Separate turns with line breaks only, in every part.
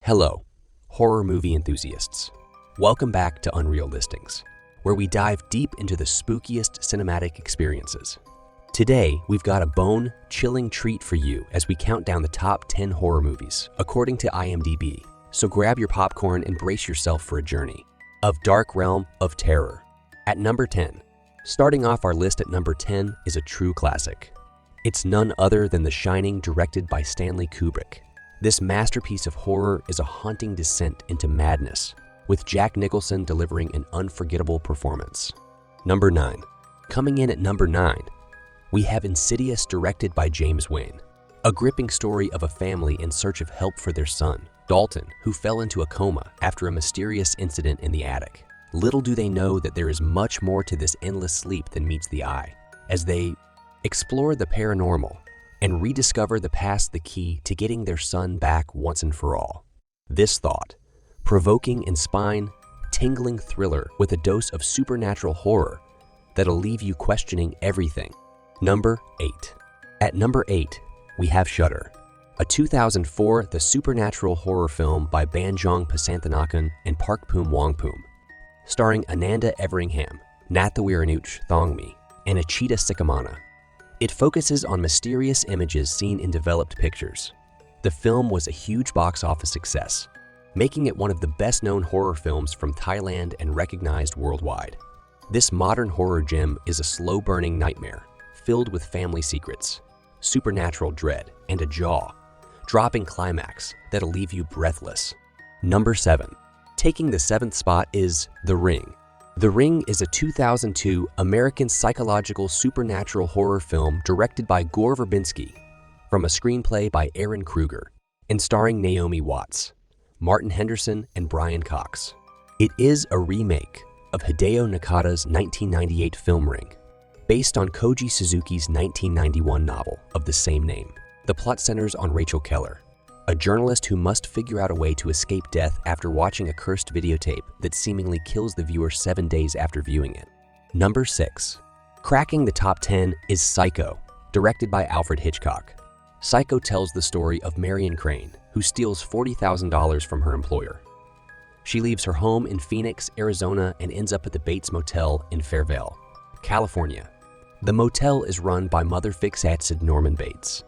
Hello, horror movie enthusiasts. Welcome back to Unreal Listings, where we dive deep into the spookiest cinematic experiences. Today, we've got a bone-chilling treat for you as we count down the top 10 horror movies, according to IMDb. So grab your popcorn and brace yourself for a journey of dark realm of terror. At number 10, starting off our list at number 10 is a true classic. It's none other than The Shining, directed by Stanley Kubrick. This masterpiece of horror is a haunting descent into madness, with Jack Nicholson delivering an unforgettable performance. Number 9. Coming in at number 9, we have Insidious, directed by James Wan. A gripping story of a family in search of help for their son, Dalton, who fell into a coma after a mysterious incident in the attic. Little do they know that there is much more to this endless sleep than meets the eye, as they explore the paranormal and rediscover the past, the key to getting their son back once and for all. This thought-provoking and spine-tingling thriller with a dose of supernatural horror that'll leave you questioning everything. Number 8. At number 8, we have Shudder, a 2004 the supernatural horror film by Banjong Pasanthanakul and Park Poom Wongpoom, starring Ananda Everingham, Nathawiranuch Thongmi, and Achita Sikamana. It focuses on mysterious images seen in developed pictures. The film was a huge box office success, making it one of the best-known horror films from Thailand and recognized worldwide. This modern horror gem is a slow-burning nightmare filled with family secrets, supernatural dread, and a jaw-dropping climax that'll leave you breathless. Number 7. Taking the 7th spot is The Ring. The Ring is a 2002 American psychological supernatural horror film directed by Gore Verbinski from a screenplay by Aaron Kruger and starring Naomi Watts, Martin Henderson, and Brian Cox. It is a remake of Hideo Nakata's 1998 film Ring, based on Koji Suzuki's 1991 novel of the same name. The plot centers on Rachel Keller, a journalist who must figure out a way to escape death after watching a cursed videotape that seemingly kills the viewer 7 days after viewing it. Number 6. Cracking the top 10 is Psycho, directed by Alfred Hitchcock. Psycho tells the story of Marion Crane, who steals $40,000 from her employer. She leaves her home in Phoenix, Arizona, and ends up at the Bates Motel in Fairvale, California. The motel is run by mother-fixated Norman Bates.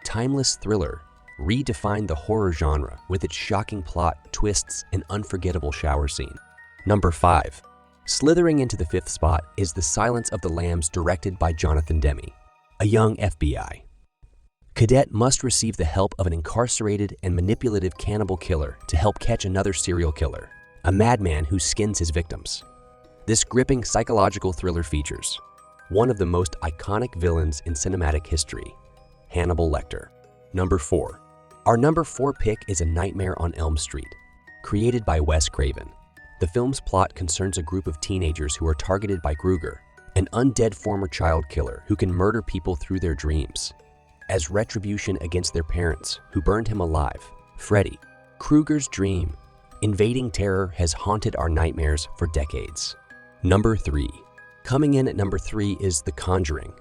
Timeless thriller redefined the horror genre with its shocking plot, twists, and unforgettable shower scene. Number 5. Slithering into the 5th spot is The Silence of the Lambs, directed by Jonathan Demme. A young FBI cadet must receive the help of an incarcerated and manipulative cannibal killer to help catch another serial killer, a madman who skins his victims. This gripping psychological thriller features one of the most iconic villains in cinematic history, Hannibal Lecter. Number 4. Our number 4 pick is A Nightmare on Elm Street, created by Wes Craven. The film's plot concerns a group of teenagers who are targeted by Krueger, an undead former child killer who can murder people through their dreams. As retribution against their parents, who burned him alive, Freddy, Krueger's dream, invading terror has haunted our nightmares for decades. Number 3. Coming in at number 3 is The Conjuring,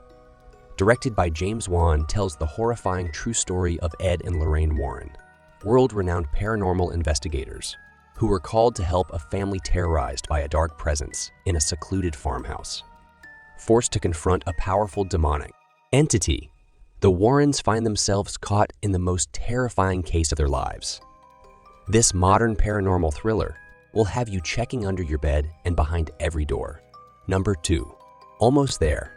directed by James Wan, tells the horrifying true story of Ed and Lorraine Warren, world-renowned paranormal investigators who were called to help a family terrorized by a dark presence in a secluded farmhouse. Forced to confront a powerful demonic entity, the Warrens find themselves caught in the most terrifying case of their lives. This modern paranormal thriller will have you checking under your bed and behind every door. Number 2. Almost there.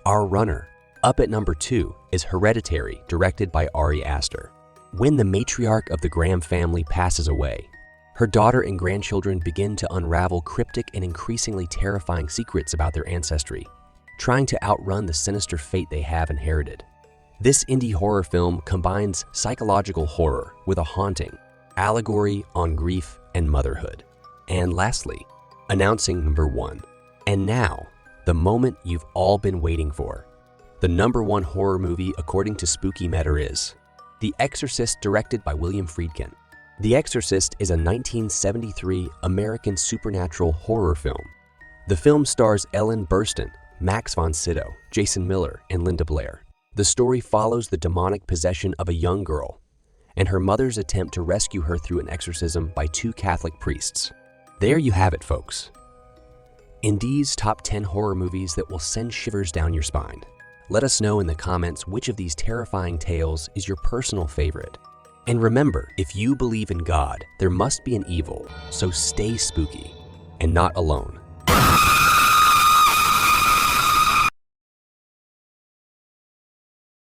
Our runner. Up at number 2 is Hereditary, directed by Ari Aster. When the matriarch of the Graham family passes away, her daughter and grandchildren begin to unravel cryptic and increasingly terrifying secrets about their ancestry, trying to outrun the sinister fate they have inherited. This indie horror film combines psychological horror with a haunting allegory on grief and motherhood. And lastly, announcing number 1. And now, the moment you've all been waiting for. The number 1 horror movie according to Spooky Meter is The Exorcist, directed by William Friedkin. The Exorcist is a 1973 American supernatural horror film. The film stars Ellen Burstyn, Max von Sydow, Jason Miller, and Linda Blair. The story follows the demonic possession of a young girl, and her mother's attempt to rescue her through an exorcism by 2 Catholic priests. There you have it, folks. Indeed's top 10 horror movies that will send shivers down your spine. Let us know in the comments which of these terrifying tales is your personal favorite. And remember, if you believe in God, there must be an evil, so stay spooky and not alone.